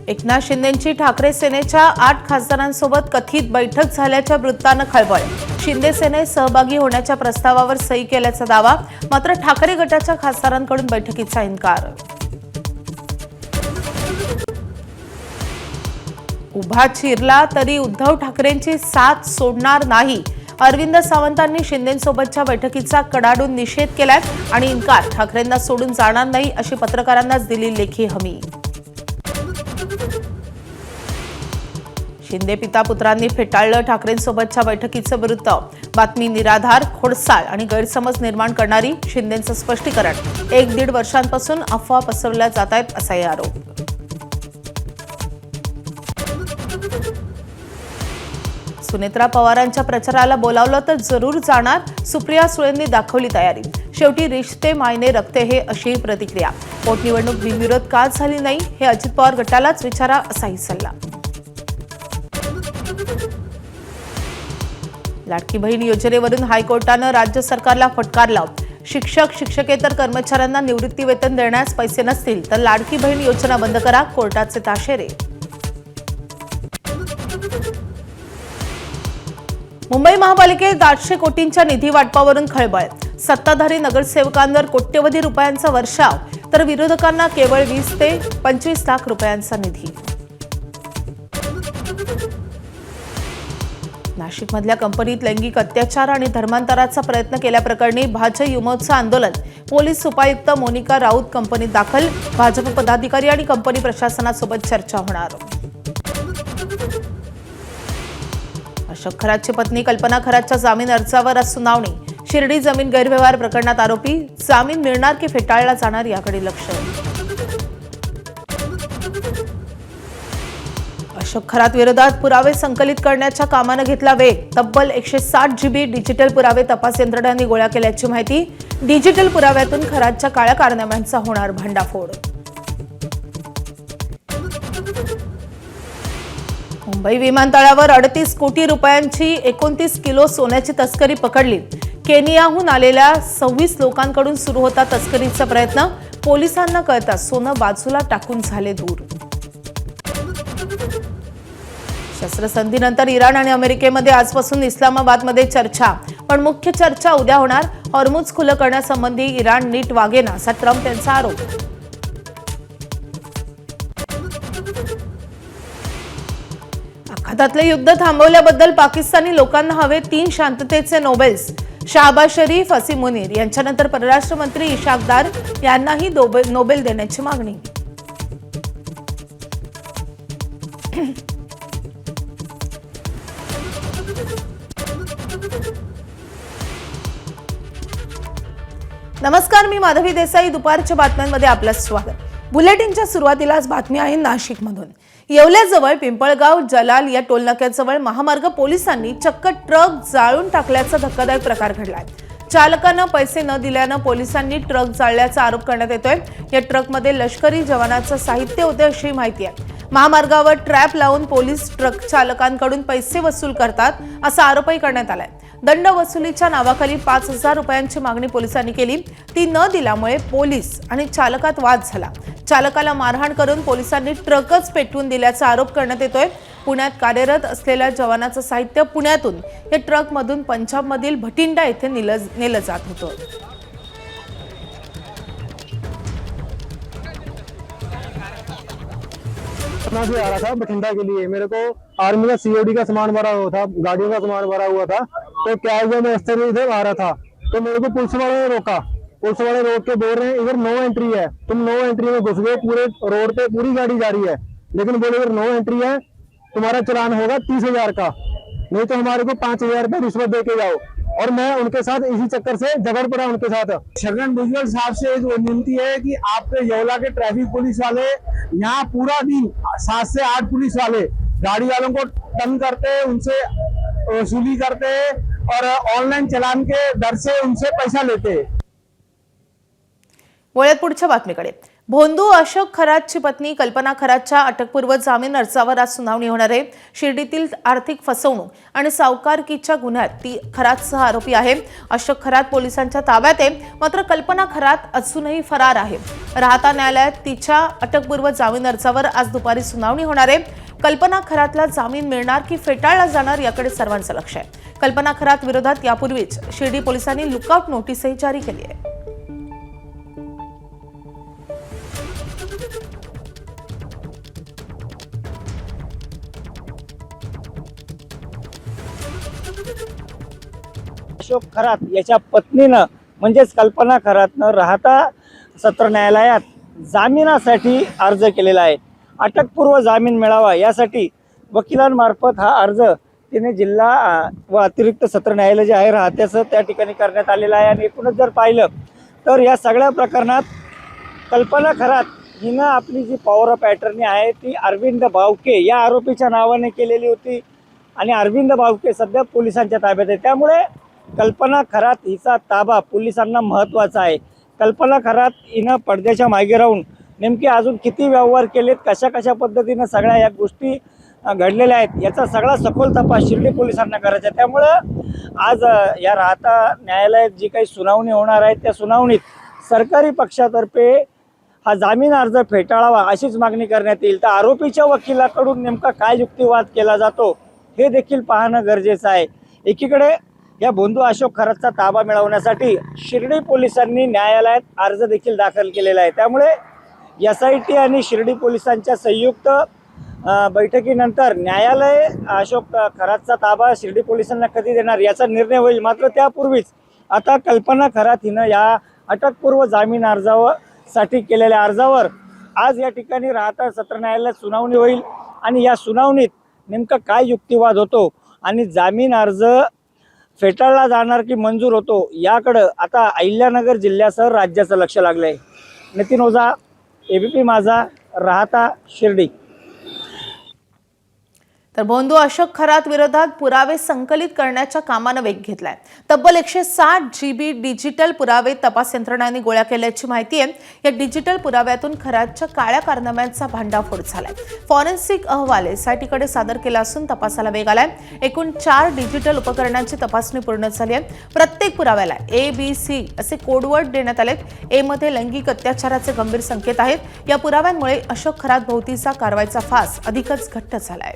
एकनाथ शिंदेंची ठाकरे सेनेच्या 8 खासदारांसोबत कथित बैठक झाल्याच्या वृत्तानं खळबळ। शिंदे सेनेत सहभागी होण्याच्या प्रस्तावावर सही केल्याचा दावा, मात्र ठाकरे गटाच्या खासदारांकडून बैठकीचा इन्कार। उभा चिरला तरी उद्धव ठाकरेंची साथ सोडणार नाही, अरविंद सावंतांनी शिंदेंसोबतच्या बैठकीचा कडाडून निषेध केलाय आणि इन्कार। ठाकरेंना सोडून जाणार नाही अशी पत्रकारांनाच दिली लेखी हमी। शिंदे पिता पुत्रांनी फेटाळलं ठाकरेंसोबतच्या बैठकीचं वृत्त। बातमी निराधार, खोडसाळ आणि गैरसमज निर्माण करणारी। शिंदेंचं स्पष्टीकरण, 1-1.5 वर्षांपासून अफवा पसरवल्या जात आहेत असाही आरोप। सुनेत्रा पवारांच्या प्रचाराला बोलावलं तर जरूर जाणार, सुप्रिया सुळेंनी दाखवली तयारी। शेवटी रिश्ते मायने रखते हे अशी प्रतिक्रिया। पोटनिवडणूक बिनविरोध का झाली नाही हे अजित पवार गटालाच विचारा असाही सल्ला। लाडकी बहीण योजनेवरून हायकोर्टानं राज्य सरकारला फटकारलं। शिक्षक शिक्षकेतर कर्मचाऱ्यांना निवृत्ती वेतन देण्यास पैसे नसतील तर लाडकी बहीण योजना बंद करा, कोर्टाचे ताशेरे। मुंबई महापालिकेत 800 कोटींच्या निधी वाटपावरून खळबळ। सत्ताधारी नगरसेवकांवर कोट्यवधी रुपयांचा वर्षाव तर विरोधकांना केवळ 20 ते 25 लाख रुपयांचा निधी। नाशिकमधल्या कंपनीत लैंगिक अत्याचार आणि धर्मांतराचा प्रयत्न केल्याप्रकरणी भाजप युमोचं आंदोलन। पोलीस उपायुक्त मोनिका राऊत कंपनीत दाखल। भाजप पदाधिकारी आणि कंपनी प्रशासनासोबत चर्चा होणार। अशोक खरातची पत्नी कल्पना खरातच्या जामीन अर्जावर आज सुनावणी। शिर्डी जमीन गैरव्यवहार प्रकरणात आरोपी, जामीन मिळणार की फेटाळला जाणार याकडे लक्ष। अशोक खरात विरोधात पुरावे संकलित करण्याच्या कामानं घेतला वेग। तब्बल 160 GB डिजिटल पुरावे तपास यंत्रणांनी गोळा केल्याची माहिती। डिजिटल पुराव्यातून खरातच्या काळ्या कारनाम्यांचा होणार भंडाफोड। मुंबई विमानतळावर 38 कोटी रुपयांची 29 किलो सोन्याची तस्करी पकडली। केनियाहून आलेल्या 26 लोकांकडून सुरू होता तस्करीचा प्रयत्न। पोलिसांना कळताच सोनं बाजूला टाकून झाले दूर। शस्त्रसंधीनंतर इराण आणि अमेरिकेमध्ये आजपासून इस्लामाबादमध्ये चर्चा, पण मुख्य चर्चा उद्या होणार। हॉर्मुझ खुलं करण्यासंबंधी इराण नीट वागेना असा ट्रम्प यांचा आरोप। आखातातले युद्ध थांबवल्याबद्दल पाकिस्तानी लोकांना हवे 3 शांततेचे नोबेल्स। शाहबाज शरीफ, असीम मुनीर यांच्यानंतर परराष्ट्र मंत्री इशाक दार यांनाही नोबेल देण्याची मागणी। नमस्कार, मी माधवी देसाई। दुपारच्या बातम्यांमध्ये आपलं स्वागत। बुलेटिनच्या सुरुवातीलाच बातमी आहे नाशिकमधून। येवल्याजवळ पिंपळगाव जलाल या टोलनाक्याजवळ महामार्ग पोलिसांनी चक्क ट्रक जाळून टाकल्याचा धक्कादायक प्रकार घडलाय। चालकानं पैसे न दिल्यानं पोलिसांनी ट्रक जाळल्याचा आरोप करण्यात येतोय। या ट्रकमध्ये लष्करी जवानांचं साहित्य होते अशी माहिती आहे। महामार्गावर ट्रॅप लावून पोलीस ट्रक चालकांकडून पैसे वसूल करतात असा आरोपही करण्यात आलाय। दंड वसुलीच्या नावाखाली 5000 रुपयांची मागणी पोलिसांनी केली। ती न दिल्यामुळे पोलीस आणि चालकात वाद झाला। चालकाला मारहाण करून पोलिसांनी ट्रकच पेटवून दिल्याचा आरोप करण्यात येतोय। पुण्यात कार्यरत असलेल्या जवानाचं साहित्य पुण्यातून या ट्रकमधून पंजाबमधील भटिंडा येथे नेलं जात होतं। से आ रहा था बठिंडा के लिए। मेरे को आर्मी का सीओडी का सामान भरा हुआ था, गाड़ियों का सामान भरा हुआ था। तो क्या हुआ, मैं इस तरह से आ रहा था तो मेरे को पुलिस वाले ने रोका। पुलिस वाले रोक के बोल रहे हैं इधर नो एंट्री है, तुम नो एंट्री में घुस गए। पूरे रोड पे पूरी गाड़ी जा रही है, लेकिन बोले इधर नो एंट्री है, तुम्हारा चलान होगा 30,000 का, नहीं तो हमारे को 5,000 रुपये रिश्वत दे के जाओ। और मैं उनके साथ इसी चक्कर से झगड़ पड़ा उनके साथ। छगन भुजबल साहब से विनती है कि आपके येवला के ट्रैफिक पुलिस वाले यहाँ पूरा दिन 7 से 8 पुलिस वाले गाड़ी वालों को तंग करते हैं, उनसे वसूली करते हैं और ऑनलाइन चलान के दर से उनसे पैसा लेते हैं। वळूयात पुढच्या बातमीकडे. भोंदू अशोक खरातची पत्नी कल्पना खरातच्या अटकपूर्व जामीन अर्जावर आज सुनावणी होणार आहे. शिर्डीतील आर्थिक फसवणूक आणि सावकारकीच्या गुन्ह्यात ती खरातसह आरोपी आहे. अशोक खरात पोलिसांच्या ताब्यात आहे, मात्र कल्पना खरात अजूनही फरार आहे. राहता न्यायालयात तिच्या अटकपूर्व जामीन अर्जावर आज दुपारी सुनावणी होणार आहे. कल्पना खरातला जामीन मिळणार की फेटाळला जाणार याकडे सर्वांचं लक्ष आहे. कल्पना खरात विरोधात यापूर्वीच शिर्डी पोलिसांनी लुकआउट नोटीसही जारी केली आहे. अशोक खरात याच्या पत्नीनं म्हणजेच कल्पना खरातनं राहता सत्र न्यायालयात जामिनासाठी अर्ज केलेला आहे. अटकपूर्व जामीन मिळावा यासाठी वकिलांमार्फत हा अर्ज तिने जिल्हा व अतिरिक्त सत्र न्यायालय जे आहे राहत्याचं त्या ठिकाणी करण्यात आलेलं आहे. आणि एकूणच जर पाहिलं तर या सगळ्या प्रकरणात कल्पना खरात हिनं आपली जी पॉवर ऑफ अटर्नी आहे ती अरविंद बावके या आरोपीच्या नावाने केलेली होती. आणि अरविंद बावके सध्या पोलिसांच्या ताब्यात आहे. त्यामुळे कल्पना खरात हिचा ताबा पोलिसांना महत्त्वाचा आहे. कल्पना खरात हिनं पडद्याच्या मागे राहून नेमके अजून किती व्यवहार केलेत, कशा कशा पद्धतीनं सगळ्या या गोष्टी घडलेल्या आहेत याचा सगळा सखोल तपास शिर्डी पोलिसांना करायचा आहे. त्यामुळं आज या राहता न्यायालयात जी काही सुनावणी होणार आहे त्या सुनावणीत सरकारी पक्षातर्फे हा जामीन अर्ज फेटाळावा अशीच मागणी करण्यात येईल. तर आरोपीच्या वकिलाकडून नेमका काय युक्तिवाद केला जातो हे देखील पाहणं गरजेचं आहे. एकीकडे या भोंदू अशोक खरातचा ताबा मिळवण्यासाठी शिर्डी पोलिसांनी न्यायालयात अर्ज देखील दाखल केलेला आहे. त्यामुळे SIT आणि शिर्डी पोलिसांच्या संयुक्त बैठकीनंतर न्यायालय अशोक खरातचा ताबा शिर्डी पोलिसांना कधी देणार याचा निर्णय होईल. मात्र त्यापूर्वीच आता कल्पना खरात हिनं या अटकपूर्व जामीन अर्जासाठी केलेल्या अर्जावर आज या ठिकाणी राहता सत्र न्यायालयात सुनावणी होईल. आणि या सुनावणीत नेमका काय युक्तिवाद होतो आणि जामीन अर्ज फेटाळला जाणार की मंजूर होतो याकडं आता अहिल्यानगर जिल्ह्यासह राज्याचं लक्ष लागलं आहे. नितीन ओझा, ABP माझा, राहता शिर्डी. तर भोंदू अशोक खरात विरोधात पुरावे संकलित करण्याच्या कामानं वेग घेतलाय. तब्बल 160 GB डिजिटल पुरावे तपास यंत्रणांनी गोळा केल्याची माहिती आहे. या डिजिटल पुराव्यातून खरातच्या काळ्या कारनाम्यांचा भांडाफोड झालाय. फॉरेन्सिक अहवाल SITकडे सादर केला असून तपासाला वेग आलाय. एकूण 4 डिजिटल उपकरणांची तपासणी पूर्ण झाली आहे. प्रत्येक पुराव्याला ABC असे कोडवर्ड देण्यात आलेत. A मध्ये लैंगिक अत्याचाराचे गंभीर संकेत आहेत. या पुराव्यांमुळे अशोक खरात भोवतीचा कारवाईचा फास अधिकच घट्ट झालाय.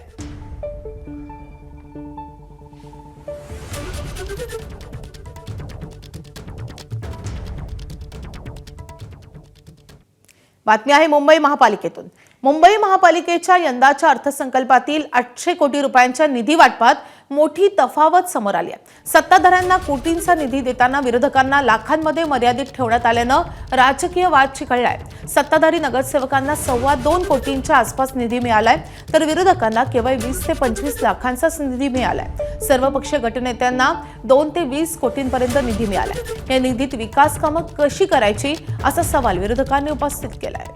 बातमी आहे मुंबई महापालिकेतून. मुंबई महापालिकेच्या यंदाच्या अर्थसंकल्पातील 800 कोटी रुपयांच्या निधी वाटपात मोठी तफावत समोर आली आहे. सत्ताधाऱ्यांना कोटींचा निधी देताना विरोधकांना लाखांमध्ये मर्यादित ठेवण्यात आल्यानं राजकीय वाद चिघळलाय. सत्ताधारी नगरसेवकांना 2.25 कोटींच्या आसपास निधी मिळालाय, तर विरोधकांना केवळ 20 ते 25 लाखांचाच निधी मिळालाय. सर्वपक्षीय गटनेत्यांना 2 ते 20 कोटींपर्यंत निधी मिळालाय. या निधीत विकास कामं कशी करायची असा सवाल विरोधकांनी उपस्थित केलाय.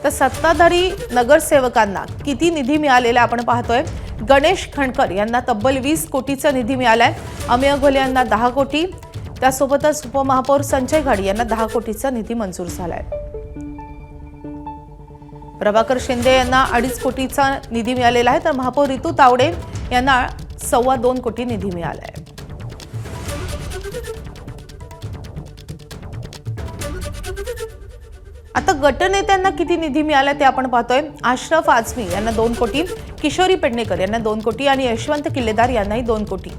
तर सत्ताधारी नगरसेवकांना किती निधी मिळालेला आपण पाहतोय. गणेश खणकर यांना तब्बल 20 कोटीचा निधी मिळालाय. अमेय घोले यांना 10 कोटी, त्यासोबतच उपमहापौर संजय घाडी यांना 10 कोटीचा निधी मंजूर झालाय. प्रभाकर शिंदे यांना 2.5 कोटीचा निधी मिळालेला आहे, तर महापौर रितू तावडे यांना 2.25 कोटी निधी मिळालाय. आता गटनेत्यांना किती निधी मिळाला ते आपण पाहतोय. अशरफ आझमी यांना 2 कोटी, किशोरी पेडणेकर यांना 2 कोटी आणि यशवंत किल्लेदार यांनाही 2 कोटी.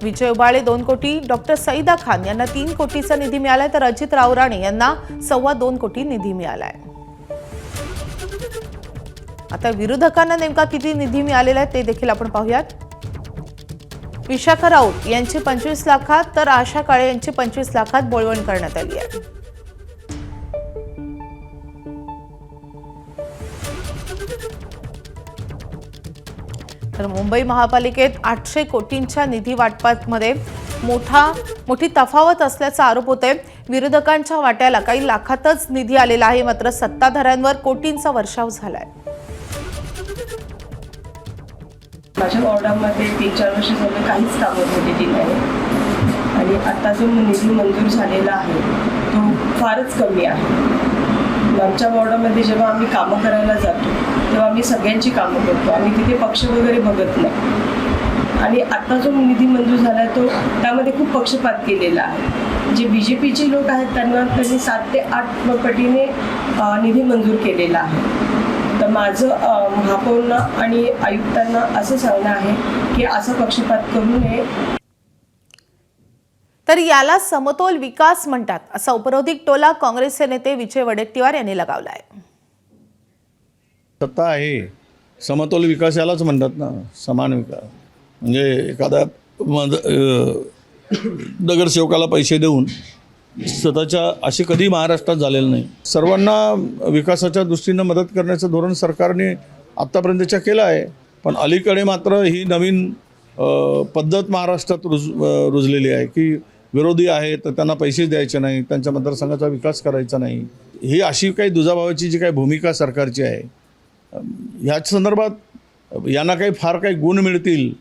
विजय उबाळे 2 कोटी, डॉक्टर सईदा खान यांना 3 कोटीचा निधी मिळालाय, तर अजित रावराणे यांना 2.25 कोटी निधी मिळालाय. आता विरोधकांना नेमका किती निधी मिळालेला आहे ते देखील आपण पाहूयात. विशाखा राऊत यांची 25 लाखात, तर आशा काळे यांची 25 लाखात बोळवण करण्यात आली आहे. तर मुंबई महापालिकेत 800 कोटींच्या निधी वाटपामध्ये मोठी तफावत असल्याचा आरोप होतोय. विरोधकांच्या वाट्याला काही लाखातच निधी आलेला आहे, मात्र सत्ताधाऱ्यांवर कोटींचा वर्षाव झालाय. माझ्या वॉर्डामध्ये 3-4 वर्ष झाले काहीच कामं झालेली नाही आणि आता जो निधी मंजूर झालेला आहे तो फारच कमी आहे. आमच्या वॉर्डामध्ये जेव्हा आम्ही कामं करायला जातो तेव्हा आम्ही सगळ्यांची कामं करतो, आम्ही तिथे पक्ष वगैरे बघत नाही. आणि आता जो निधी मंजूर झाला आहे तो त्यामध्ये खूप पक्षपात केलेला आहे. जे BJPचे लोक आहेत त्यांनी 7 ते 8 पटीने निधी मंजूर केलेला आहे. तर माझं महापौरांना आणि आयुक्तांना असं सांगणं आहे की असा पक्षपात करू नये. तर याला समतोल विकास म्हणतात, असा उपरोधिक टोला काँग्रेसचे नेते विजय वडेट्टीवार यांनी लगावलाय. सत्ता आहे, समतोल विकास यालाच म्हणतात ना, समान विकास. म्हणजे एखाद्या नगरसेवकाला पैसे देऊन स्वतःच्या असे कधी महाराष्ट्रात झालेलं नाही. सर्वांना विकासाच्या दृष्टीनं मदत करण्याचं धोरण सरकारने आत्तापर्यंतच्या केलं आहे, पण अलीकडे मात्र ही नवीन पद्धत महाराष्ट्रात रुजलेली आहे की विरोधी आहे तर त्यांना पैसे द्यायचे नाही, त्यांच्या मतदारसंघाचा विकास करायचा नाही. ही अशी काही दुजाभावाची जी काही भूमिका सरकारची आहे, ह्याच संदर्भात यांना काही फार काही गुण मिळतील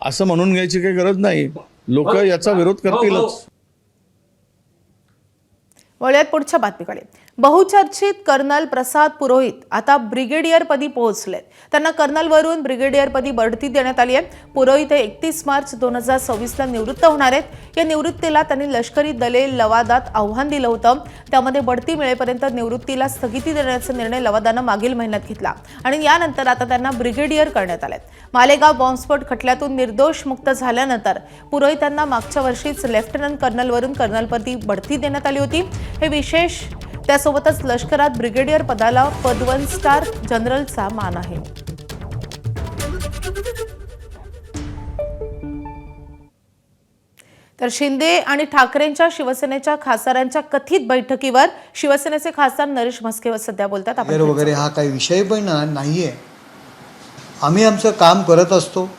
असं म्हणून घ्यायची काही गरज नाही. लोक याचा विरोध करतीलच. वळूयात पुढच्या बातमीकडे. बहुचर्चित कर्नल प्रसाद पुरोहित आता ब्रिगेडियर पदी पोहोचलेत. त्यांना कर्नलवरून ब्रिगेडियर पदी बढती देण्यात आली आहे. पुरोहित हे 31 मार्च 2026ला निवृत्त होणार आहेत. या निवृत्तीला त्यांनी लष्करी दले लवादात आव्हान दिलं होतं. त्यामध्ये बढती मिळेपर्यंत निवृत्तीला स्थगिती देण्याचा निर्णय लवादानं मागील महिन्यात घेतला आणि यानंतर आता त्यांना ब्रिगेडियर करण्यात आलेत. मालेगाव बॉम्बस्फोट खटल्यातून निर्दोष मुक्त झाल्यानंतर पुरोहित यांना मागच्या वर्षीच लेफ्टनंट कर्नलवरून कर्नलपदी बढती देण्यात आली होती. हे विशेष. त्यासोबतच लष्करात ब्रिगेडियर पदाला पद 1 स्टार जनरलचा मान आहे. तर शिंदे आणि ठाकरेंच्या शिवसेनेच्या खासदारांच्या कथित बैठकीवर शिवसेनेचे खासदार नरेश म्हस्के सध्या बोलतात. वगैरे हा काही विषय पण नाहीये. आम्ही आमचं काम करत असतो.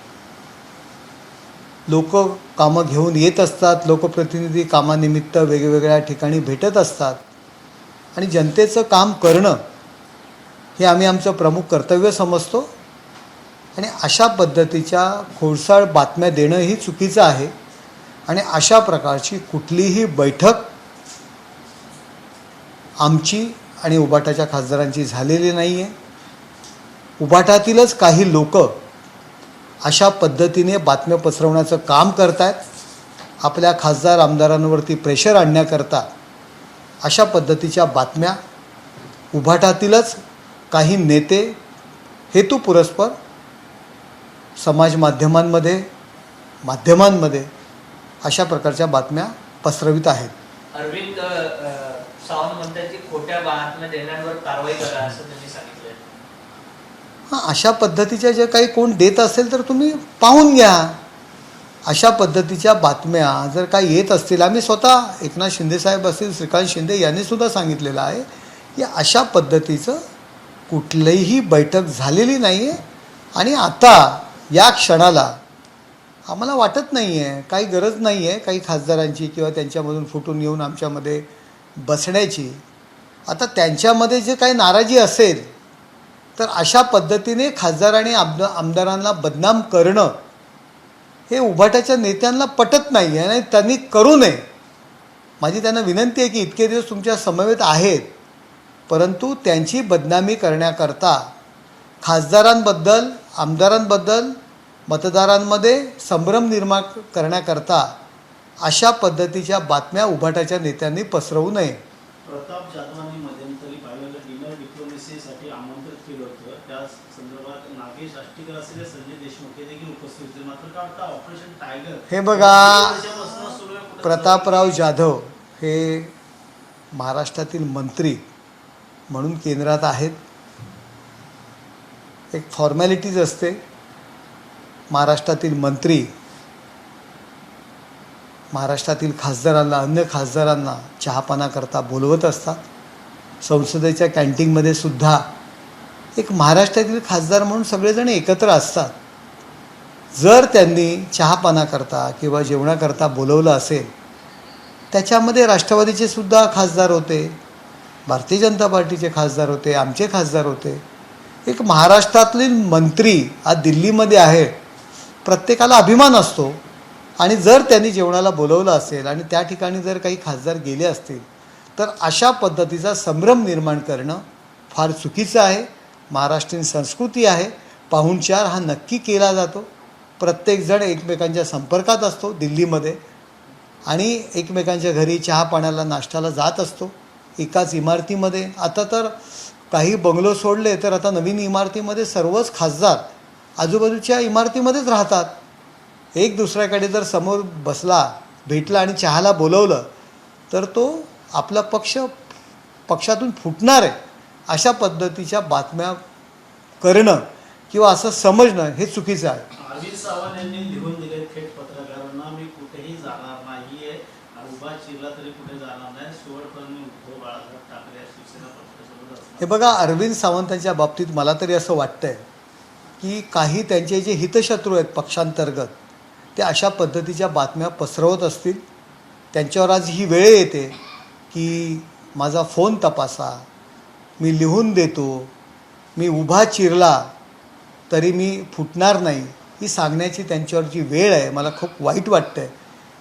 लोक कामं घेऊन येत असतात, लोकप्रतिनिधी कामानिमित्त वेगवेगळ्या ठिकाणी भेटत असतात आणि जनतेचं काम करणं हे आम्ही आमचं प्रमुख कर्तव्य समजतो. आणि अशा पद्धतीच्या खोडसाळ बातम्या देणं ही चुकीचं आहे. आणि अशा प्रकारची कुठलीही बैठक आमची आणि उबाटाच्या खासदारांची झालेली नाही आहे. उबाटातीलच काही लोक अशा पद्धतीने बातम्या पसरवण्याचं काम करत आहेत. आपल्या खासदार आमदारांवरती प्रेशर आणण्याकरता अशा पद्धतीच्या बातम्या उभाटातीलच काही नेते हेतुपुरस्पर समाज माध्यमांमध्ये अशा प्रकारच्या बातम्या पसरवित आहेत. अरविंद सावंत म्हणतात की खोट्या बातम्या देणाऱ्यांवर कारवाई करा असं त्यांनी सांगितलं. हां, अशा पद्धतीच्या जे काही कोण देत असेल तर तुम्ही पाहून घ्या. अशा पद्धतीच्या बातम्या जर काही येत असतील, आम्ही स्वतः एकनाथ शिंदेसाहेब असतील, श्रीकांत शिंदे यांनीसुद्धा सांगितलेलं आहे की अशा पद्धतीचं कुठलीही बैठक झालेली नाही आहे. आणि आता या क्षणाला आम्हाला वाटत नाही आहे, काही गरज नाही आहे काही खासदारांची किंवा त्यांच्यामधून फुटून येऊन आमच्यामध्ये बसण्याची. आता त्यांच्यामध्ये जे काही नाराजी असेल तर अशा पद्धतीने खासदार आणि आमदारांना बदनाम करणं हे उभाटाच्या नेत्यांना पटत नाही आहे आणि त्यांनी करू नये. माझी त्यांना विनंती आहे की इतके दिवस तुमच्या समवेत आहेत, परंतु त्यांची बदनामी करण्याकरता खासदारांबद्दल, आमदारांबद्दल मतदारांमध्ये संभ्रम निर्माण करण्याकरता अशा पद्धतीच्या बातम्या उभाटाच्या नेत्यांनी पसरवू नये. प्रताप जाधवांनी मध्यंतरी पाहिलेलं डिनर डिप्लोमसीसाठी आमंत्रित केलं होतं. त्या संदर्भात नागेश आष्टीकर असलेले संजय देशमुख हे देखील उपस्थित होते. मात्र काय वाटतं ऑपरेशन टायगर हे बघा, प्रतापराव जाधव हे महाराष्ट्रातील मंत्री म्हणून केंद्रात आहेत. एक फॉर्मॅलिटीज असते. महाराष्ट्रातील मंत्री महाराष्ट्रातील खासदारांना, अन्य खासदारांना चहापाना करता बोलवत असतात. संसदेच्या कॅन्टीनमध्ये सुद्धा एक महाराष्ट्रातील खासदार म्हणून सगळेजण एकत्र असतात. जर त्यांनी चहापाना करता किंवा जेवणाकरता बोलवलं असेल त्याच्यामध्ये राष्ट्रवादीचे सुद्धा खासदार होते, भारतीय जनता पार्टीचे खासदार होते, आमचे खासदार होते. एक महाराष्ट्रातील मंत्री आज दिल्लीमध्ये आहेत, प्रत्येकाला अभिमान असतो. आणि जर त्यांनी जेवणाला बोलवलं असेल आणि त्या ठिकाणी जर काही खासदार गेले असतील तर अशा पद्धतीचा संभ्रम निर्माण करणं फार चुकीचं आहे. महाराष्ट्रीयन संस्कृती आहे, पाहुणचार हा नक्की केला जातो. प्रत्येकजण एकमेकांच्या संपर्कात असतो दिल्लीमध्ये आणि एकमेकांच्या घरी चहा पाण्याला नाश्त्याला जात असतो एकाच इमारतीमध्ये. आता तर काही बंगलो सोडले तर आता नवीन इमारतीमध्ये सर्वच खासदार आजूबाजूच्या इमारतीमध्येच राहतात. एक दुसऱ्याकडे जर समोर बसला, भेटला आणि चहाला बोलवलं तर तो आपला पक्षातून फुटणार आहे अशा पद्धतीच्या बातम्या करणं किंवा असं समजणं हे चुकीचं आहे. अरविंद सावंत यांनी लिहून दिले थेट पत्रकारांना, मी कुठेही जाणार नाहीये, उभा चिरला तरी कुठे जाणार नाही, शेवटपर्यंत उद्धव बाळासाहेब ठाकरे या शिवसेना पक्षासोबत असणार. हे बघा, अरविंद सावंतांच्या बाबतीत मला तरी असं वाटतंय की काही त्यांचे जे हितशत्रू आहेत पक्षांतर्गत ते अशा पद्धतीच्या बातम्या पसरवत असतील. त्यांच्यावर आज ही वेळ येते की माझा फोन तपासा, मी लिहून देतो, मी उभा चिरला तरी मी फुटणार नाही, ही सांगण्याची त्यांच्यावरची वेळ आहे. मला खूप वाईट वाटतं आहे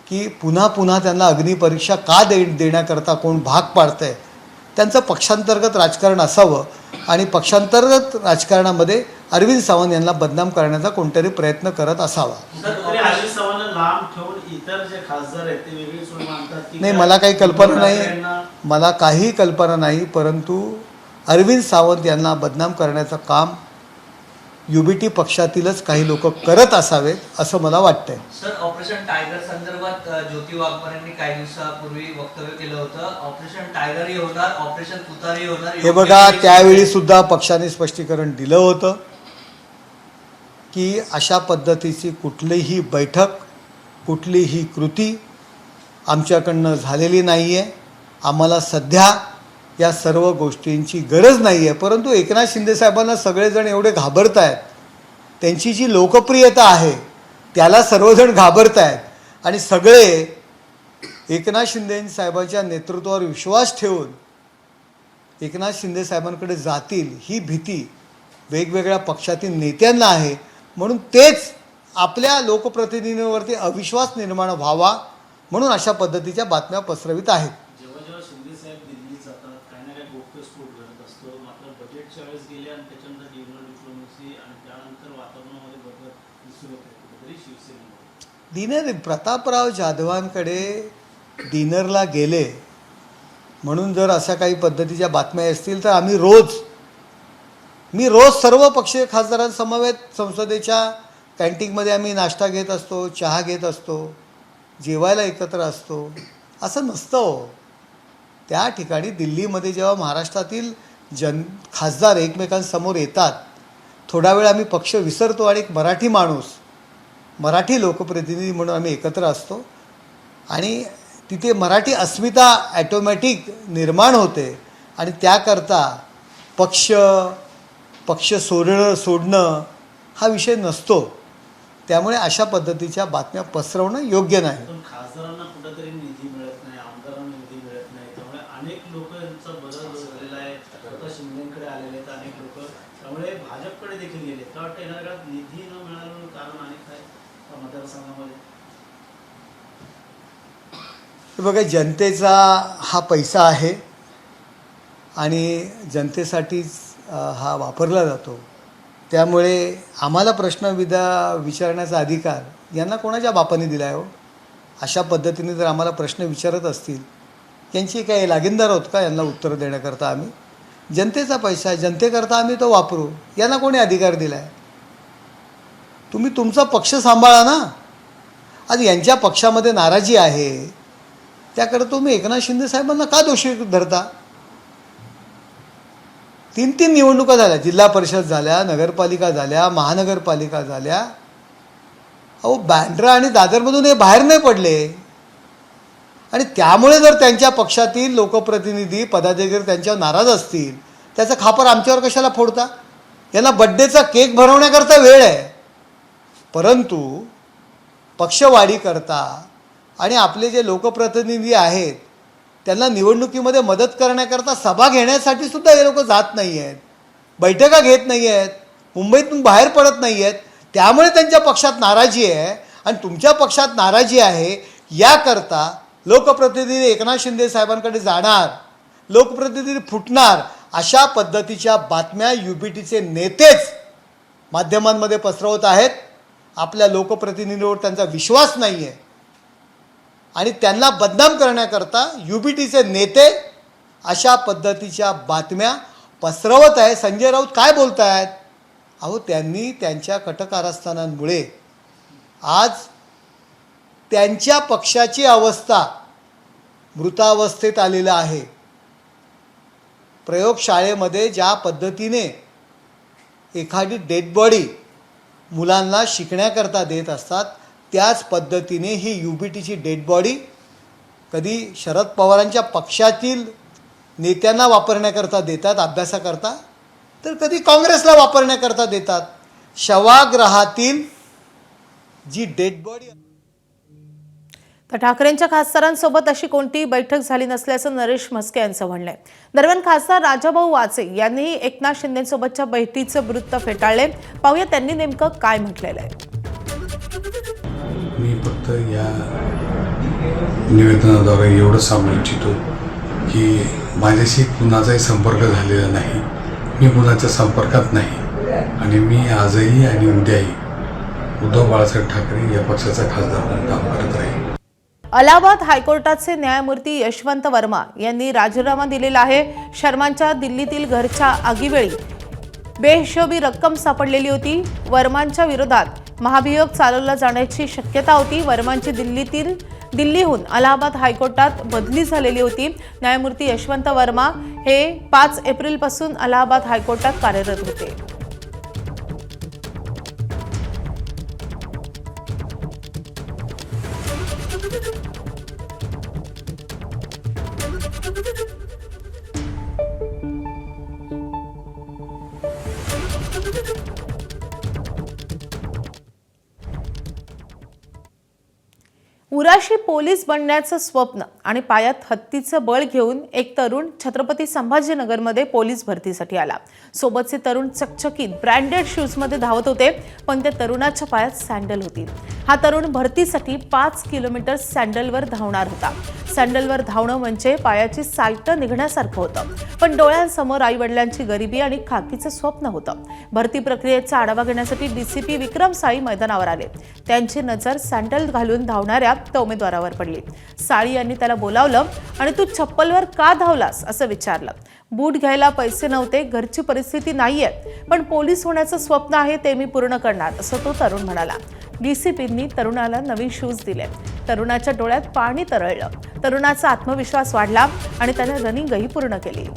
की पुन्हा पुन्हा त्यांना अग्निपरीक्षा का देण्याकरता कोण भाग पाडतं आहे. त्यांचं पक्षांतर्गत राजकारण असावं आणि पक्षांतर्गत राजकारणामध्ये अरविंद सावंत यांना बदनाम करण्याचा कोणतरी प्रयत्न करत असावा. अरविंद सावंत लांब ठेवून इतर जे खासदार आहेत ते वेगळी सोय मानतात की नाही, मला काही कल्पना नाही, मला काही कल्पना नाही. परंतु अरविंद सावंत यांना बदनाम करण्याचं काम UBT पक्षातीलच काही लोक करत असावेत असं मला वाटतंय. सर, ऑपरेशन टायगर संदर्भात ज्योती वाघमारेंनी काही दिवसापूर्वी वक्तव्य केलं होतं. ऑपरेशन टायगरही होणार, ऑपरेशन तुतारही होणार. हे बघा, त्यावेळी सुद्धा पक्षाने स्पष्टीकरण दिलं होतं की अशा पद्धतीची कुठलीही बैठक, कुठलीही कृती आमच्याकडनं झालेली नाही आहे. आम्हाला सध्या या सर्व गोष्टींची गरज नाही आहे. परंतु एकनाथ शिंदेसाहेबांना सगळेजण एवढे घाबरत आहेत, त्यांची जी लोकप्रियता आहे त्याला सर्वजण घाबरत आहेत आणि सगळे एकनाथ शिंदेसाहेबांच्या नेतृत्वावर विश्वास ठेवून एकनाथ शिंदेसाहेबांकडे जातील ही भीती वेगवेगळ्या पक्षातील नेत्यांना आहे. म्हणून तेच आपल्या लोकप्रतिनिधींवरती अविश्वास निर्माण व्हावा म्हणून अशा पद्धतीच्या बातम्या पसरवित आहेत. जेव्हा जेव्हा शिंदे साहेब दिल्लीत जातात काही ना काही गोप्यस्फोट घडत असतो. मात्र बजेटच्या वेळेस गेले आणि त्याच्यानंतर डिनर डिप्लोमसी आणि त्यानंतर वातावरणामध्ये बदल दिसून येते कुठेतरी शिवसेनेमध्ये. प्रतापराव जाधवांकडे डिनरला गेले म्हणून जर अशा काही पद्धतीच्या बातम्या असतील तर मी रोज सर्व पक्षीय खासदारांसमवेत संसदेच्या कॅन्टीनमध्ये आम्ही नाश्ता घेत असतो, चहा घेत असतो, जेवायला एकत्र असतो. असं नसतं हो. त्या ठिकाणी दिल्लीमध्ये जेव्हा महाराष्ट्रातील खासदार एकमेकांसमोर येतात, थोडा वेळ आम्ही पक्ष विसरतो आणि एक मराठी माणूस, मराठी लोकप्रतिनिधी म्हणून आम्ही एकत्र असतो आणि तिथे मराठी अस्मिता ॲटोमॅटिक निर्माण होते आणि त्याकरता पक्ष सोडणं हा विषय नसतो. त्यामुळे अशा पद्धतीच्या बातम्या पसरवणं योग्य नाही. पण खासदारांना कुठेतरी निधी मिळत नाही, आमदारांना निधी मिळत नाही, त्यामुळे अनेक लोक यांचा बदल झालेला आहे. स्वतः शिंदेकडे आलेले आहेत अनेक लोक, त्यामुळे भाजपकडे देखील गेले. का वाटतं येणाऱ्या काळात निधी न मिळालं कारण आणि काय मतदारसंघामध्ये? बघा, जनतेचा हा पैसा आहे आणि जनतेसाठीच हा वापरला जातो. त्यामुळे आम्हाला प्रश्न विचारण्याचा अधिकार यांना कोणाच्या बापाने दिला आहे हो? अशा पद्धतीने जर आम्हाला प्रश्न विचारत असतील, यांची काही लागीनदार आहोत का यांना उत्तर देण्याकरता? आम्ही जनतेचा पैसा आहे, जनतेकरता आम्ही तो वापरू. यांना कोणी अधिकार दिला आहे? तुम्ही तुमचा पक्ष सांभाळा ना. आज यांच्या पक्षामध्ये नाराजी आहे त्याकरता तुम्ही एकनाथ शिंदे साहेबांना का दोषी धरता? 3 निवडणुका झाल्या, जिल्हा परिषद झाल्या, नगरपालिका झाल्या, महानगरपालिका झाल्या. अहो, बँड्रा आणि दादरमधून हे बाहेर नाही पडले आणि त्यामुळे जर त्यांच्या पक्षातील लोकप्रतिनिधी पदाधिकारी त्यांच्यावर नाराज असतील, त्याचा खापर आमच्यावर कशाला फोडता? यांना बड्डेचा केक भरवण्याकरता वेळ आहे, परंतु पक्षवाढीकरता आणि आपले जे लोकप्रतिनिधी आहेत त्यांना निवडणुकीमध्ये मदत करण्याकरता सभा घेण्यासाठी सुद्धा हे लोक जात नाही आहेत, बैठका घेत नाही आहेत, मुंबईतून बाहेर पडत नाही आहेत. त्यामुळे त्यांच्या पक्षात नाराजी आहे. आणि तुमच्या पक्षात नाराजी आहे याकरता लोकप्रतिनिधी एकनाथ शिंदे साहेबांकडे जाणार, लोकप्रतिनिधी फुटणार, अशा पद्धतीच्या बातम्या UBTचे नेतेच माध्यमांमध्ये पसरवत आहेत. आपल्या लोकप्रतिनिधींवर त्यांचा विश्वास नाही आहे आणि त्यांना बदनाम करण्याकरता UBTचे नेते अशा पद्धतीच्या बातम्या पसरवत आहे. संजय राऊत काय बोलत आहेत? अहो, त्यांनी त्यांच्या कटकारस्थानांमुळे आज त्यांच्या पक्षाची अवस्था मृतावस्थेत आलेला आहे. प्रयोगशाळेमध्ये ज्या पद्धतीने एखादी डेड बॉडी मुलांना शिकण्याकरता देत असतात त्याच पद्धतीने ही UBTची डेड बॉडी कधी शरद पवारांच्या पक्षातील नेत्यांना वापरण्याकरता देतात अभ्यासाकरता, तर कधी काँग्रेसला वापरण्याकरता देतात. शवाग्रहातील जी डेड बॉडी. तर ठाकरेंच्या खासदारांसोबत अशी कोणतीही बैठक झाली नसल्याचं नरेश म्हस्के यांचं म्हणणं आहे. दरम्यान खासदार राजाभाऊ वाचे यांनी एकनाथ शिंदेसोबतच्या बैठकीचं वृत्त फेटाळले. पाहूया त्यांनी नेमकं काय म्हटलेलं आहे. मी फक्त या निवेदनाद्वारे एवढं सांगू इच्छितो की माझ्याशी कुणाचाही संपर्क झालेला नाही, मी कुणाच्या संपर्कात नाही आणि मी आजही आणि उद्याही उद्धव बाळासाहेब ठाकरे या पक्षाचा खासदार म्हणून काम करत राहील. अलाहाबाद हायकोर्टाचे न्यायमूर्ती यशवंत वर्मा यांनी राजीनामा दिलेला आहे. शर्मांच्या दिल्लीतील घरच्या आगीवेळी बेहिशोबी रक्कम सापडलेली होती. वर्मांच्या विरोधात महाभियोग चालवला जाण्याची शक्यता होती. वर्मांची दिल्लीहून अलाहाबाद हायकोर्टात बदली झालेली होती. न्यायमूर्ती यशवंत वर्मा हे 5 एप्रिलपासून अलाहाबाद हायकोर्टात कार्यरत होते. उराशी पोलीस बनण्याचं स्वप्न आणि पायात हत्तीचं बळ घेऊन एक तरुण छत्रपती संभाजीनगरमध्ये पोलीस भरतीसाठी आला. सोबतचे तरुण चकचकीत ब्रँडेड शूजमध्ये धावत होते, पण त्या तरुणाच्या पायात सँडल होती. हा तरुण भरतीसाठी 5 किलोमीटर सँडलवर धावणार होता. सँडलवर धावणं म्हणजे पायाची साल्ट निघण्यासारखं होतं, पण डोळ्यांसमोर आईवडिलांची गरिबी आणि खाकीचं स्वप्न होतं. भरती प्रक्रियेचा आढावा घेण्यासाठी DCP विक्रम साळी मैदानावर आले. त्यांची नजर सँडल घालून धावणाऱ्या त्या उमेदवारावर पडली. साळी यांनी त्याला बोलावलं आणि तू चप्पलवर का धावलास असं विचारलं. बूट घ्यायला पैसे नव्हते, घरची परिस्थिती नाहीये, पण पोलीस होण्याचं स्वप्न आहे ते मी पूर्ण करणार असं तो तरुण म्हणाला. DCPंनी तरुणाला नवीन शूज दिले. तरुणाच्या डोळ्यात पाणी तरळलं. तरुणाचा आत्मविश्वास वाढला आणि त्याने रनिंगही पूर्ण केली.